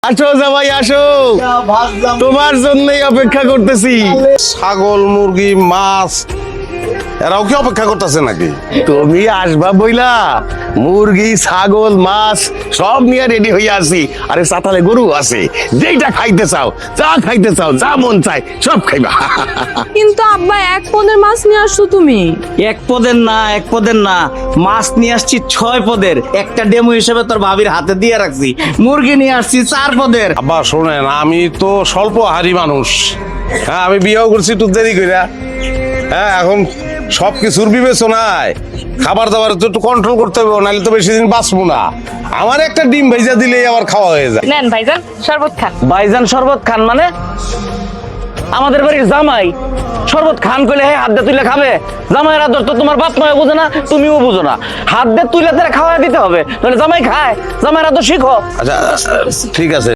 আসো জামাই আসো, তোমার জন্যই অপেক্ষা করতেছি। ছাগল মুরগি মাছ এরাও কি অপেক্ষা করতেছে নাকি? তুমি আসবা বইলা মুরগি ছাগল মাছ সব নিয়ে রেডি হইয়া আছি। আরে সাতালে গরু আছে, যেইটা খাইতে চাও যা খাইতে চাও যা মন চাই সব খাইবা। কিন্তু আব্বা এক পদের মাছ নিয়ে আসছো তুমি। এক পদের না মাছ নিয়ে আসছি 6 পদের। একটা ডেমো হিসেবে তোর ভাবির হাতে দিয়ে রাখছি। মুরগি নিয়ে আসছি 4 পদের। আব্বা শোনেন, আমি তো স্বল্প আহারী মানুষ। হ্যাঁ, আমি বিয়েও করছি একটু দেরি কইরা। হ্যাঁ, এখন সবকিছুর বিবেচনায় খাবার দাবার তো একটু কন্ট্রোল করতে হবে, নাহলে তো বেশি দিন বাঁচবো না। আমার একটা ডিম ভেজা দিলেই আবার খাওয়া হয়ে যায়। নেন ভাইজান শরবত খান। ভাইজান শরবত খান মানে? আমাদের বাড়ির জামাই শরবত খান কইলে হাত দিয়ে তুলে খাবে? জামাইয়ের আদর তো তোমার বাপ মাও বুঝে না, তুমিও বুঝো না। হাত দিয়ে তুলে তারা খাওয়া দিতে হবে, তাহলে জামাই খায়। জামাইয়ের আদর শিখো। আচ্ছা ঠিক আছে।